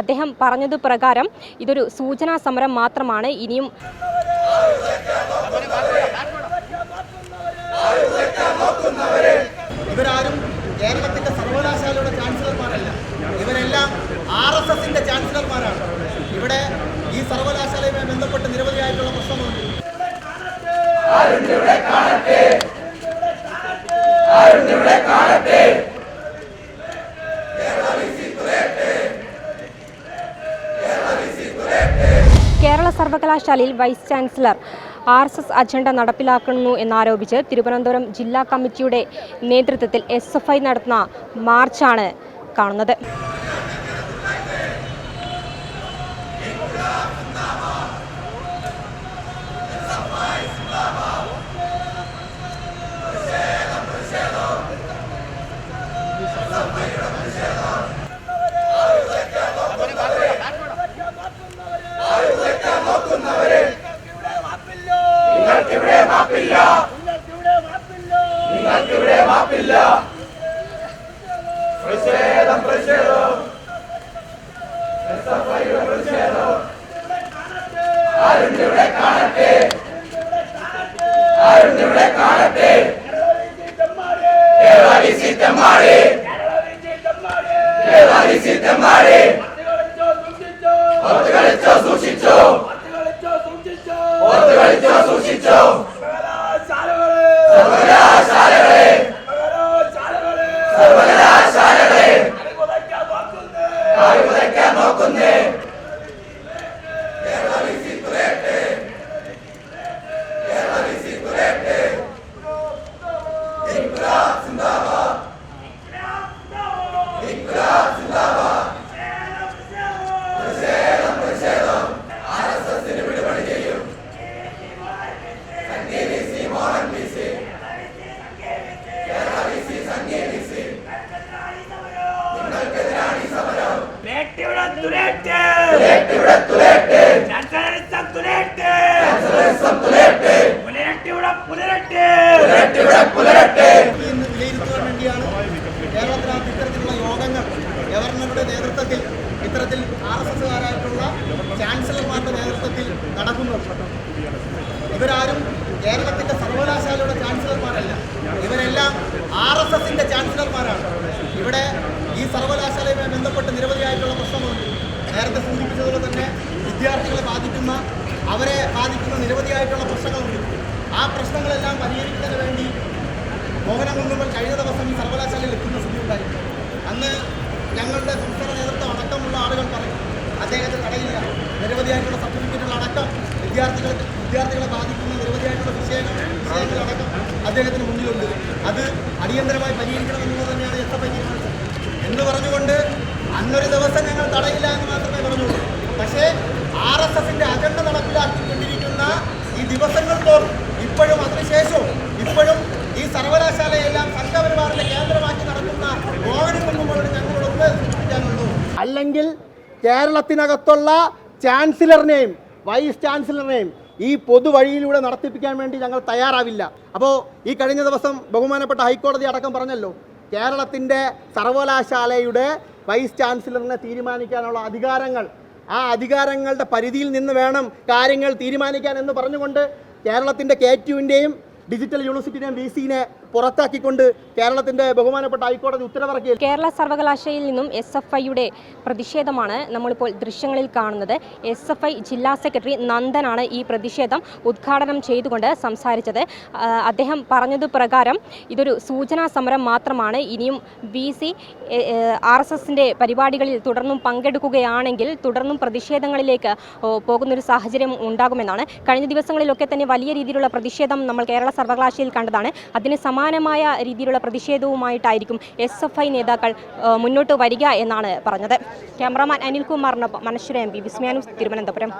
അദ്ദേഹം പറഞ്ഞത് പ്രകാരം ഇതൊരു സൂചനാ സമരം മാത്രമാണ്. ഇനിയും ഇവരാരും കേരളത്തിന്റെ സർവകലാശാലയുടെ ചാൻസലർമാരല്ല, ഇവരെല്ലാം RSSന്റെ ചാൻസലർമാരാണ്. ഇവിടെ ഈ സർവകലാശാലയുമായി ബന്ധപ്പെട്ട് നിരവധിയായിട്ടുള്ള പ്രശ്നങ്ങളുണ്ട്. കേരള സർവകലാശാലയിൽ വൈസ് ചാൻസലർ RSS അജണ്ട നടപ്പിലാക്കുന്നു എന്നാരോപിച്ച് തിരുവനന്തപുരം ജില്ലാ കമ്മിറ്റിയുടെ നേതൃത്വത്തിൽ SFI നടത്തുന്ന മാർച്ചാണ് കാണുന്നത്. വിലയിരുത്തുവാൻ വേണ്ടിയാണ് കേരളത്തിനകത്ത് ഇത്തരത്തിലുള്ള യോഗങ്ങൾ ഗവർണറുടെ നേതൃത്വത്തിൽ ഇത്തരത്തിൽ RSSകാരായിട്ടുള്ള ചാൻസലർമാരുടെ നേതൃത്വത്തിൽ നടക്കുന്നത്. ഇവരാരും കേരളത്തിന്റെ സർവകലാശാലയുടെ ചാൻസലർമാരല്ല, ഇവരെല്ലാം RSSന്റെ ചാൻസലർമാരാണ്. ഇവിടെ ഈ സർവകലാശാലയുമായി ബന്ധപ്പെട്ട് നിരവധിയായിട്ടുള്ള പ്രശ്നങ്ങളുണ്ട്. നേരത്തെ സൂചിപ്പിച്ചതുപോലെ തന്നെ വിദ്യാർത്ഥികളെ ബാധിക്കുന്ന, അവരെ ബാധിക്കുന്ന നിരവധിയായിട്ടുള്ള പ്രശ്നങ്ങളുണ്ട്. ആ പ്രശ്നങ്ങളെല്ലാം പരിഹരിക്കുന്നതിന് വേണ്ടി മോഹനം കുന്നുമ്മൽ കഴിഞ്ഞ ദിവസം ഈ സർവകലാശാലയിൽ എത്തുന്ന സ്ഥിതി ഉണ്ടായിരുന്നു. അന്ന് ഞങ്ങളുടെ സംസ്ഥാന നേതൃത്വം അടക്കമുള്ള ആളുകൾ പറയും അദ്ദേഹത്തിന് തടയില്ല, നിരവധിയായിട്ടുള്ള സർട്ടിഫിക്കറ്റുകൾ അടക്കം വിദ്യാർത്ഥികളെ ബാധിക്കുന്ന നിരവധിയായിട്ടുള്ള വിഷയങ്ങളടക്കം അദ്ദേഹത്തിന് മുന്നിലുണ്ട്. അത് അടിയന്തരമായി പരിഹരിക്കണമെന്നുള്ളത് തന്നെയാണ് SFI തീരുമാനിച്ചത് എന്ന് പറഞ്ഞുകൊണ്ട് അന്നൊരു ദിവസം ഞങ്ങൾ തടയില്ല എന്ന് മാത്രമേ പറഞ്ഞുള്ളൂ. പക്ഷേ RSSന്റെ അജണ്ട നടപ്പിലാക്കിക്കൊണ്ടിരിക്കുന്ന ഈ ദിവസങ്ങൾ തോറും ഇപ്പോഴും അതിനുശേഷവും ഇപ്പോഴും ഈ സർവകലാശാലയെല്ലാം സംഘപരിവാറിന്റെ കേന്ദ്രമാക്കി നടത്തുന്ന മോഹനം കൊണ്ടുപോയിട്ട് ഞങ്ങളോടൊന്ന് സൂചിപ്പിക്കാനുള്ളൂ. അല്ലെങ്കിൽ കേരളത്തിനകത്തുള്ള ചാൻസലറിനെയും വൈസ് ചാൻസലറിനെയും ഈ പൊതുവഴിയിലൂടെ നടത്തിപ്പിക്കാൻ വേണ്ടി ഞങ്ങൾ തയ്യാറാവില്ല. അപ്പോൾ ഈ കഴിഞ്ഞ ദിവസം ബഹുമാനപ്പെട്ട ഹൈക്കോടതി അടക്കം പറഞ്ഞല്ലോ, കേരളത്തിൻ്റെ സർവകലാശാലയുടെ വൈസ് ചാൻസലറിനെ തീരുമാനിക്കാനുള്ള അധികാരങ്ങൾ, ആ അധികാരങ്ങളുടെ പരിധിയിൽ നിന്ന് വേണം കാര്യങ്ങൾ തീരുമാനിക്കാൻ എന്ന് പറഞ്ഞുകൊണ്ട് കേരളത്തിൻ്റെ KTUവിൻ്റെയും ഡിജിറ്റൽ യൂണിവേഴ്സിറ്റിയുടെയും VCനെ പുറത്താക്കിക്കൊണ്ട് കേരളത്തിന്റെ ബഹുമാനപ്പെട്ട ഹൈക്കോടതി ഉത്തരവിറക്കി. കേരള സർവകലാശാലയിൽ നിന്നും SFIയുടെ പ്രതിഷേധമാണ് നമ്മളിപ്പോൾ ദൃശ്യങ്ങളിൽ കാണുന്നത്. SFI ജില്ലാ സെക്രട്ടറി നന്ദനാണ് ഈ പ്രതിഷേധം ഉദ്ഘാടനം ചെയ്തുകൊണ്ട് സംസാരിച്ചത്. അദ്ദേഹം പറഞ്ഞത് പ്രകാരം ഇതൊരു സൂചനാ സമരം മാത്രമാണ്. ഇനിയും VC RSSന്റെ പരിപാടികളിൽ തുടർന്നും പങ്കെടുക്കുകയാണെങ്കിൽ തുടർന്നും പ്രതിഷേധങ്ങളിലേക്ക് പോകുന്നൊരു സാഹചര്യം ഉണ്ടാകുമെന്നാണ്. കഴിഞ്ഞ ദിവസങ്ങളിലൊക്കെ തന്നെ വലിയ രീതിയിലുള്ള പ്രതിഷേധം നമ്മൾ കേരള സർവകലാശാലയിൽ കണ്ടതാണ്. അതിന് സമാനമായ രീതിയിലുള്ള പ്രതിഷേധവുമായിട്ടായിരിക്കും SFI നേതാക്കൾ മുന്നോട്ട് വരിക എന്നാണ് പറഞ്ഞത്. ക്യാമറാമാൻ അനിൽകുമാറിനൊപ്പം മനശ്വര MP, വിസ്മയ ന്യൂസ്, തിരുവനന്തപുരം.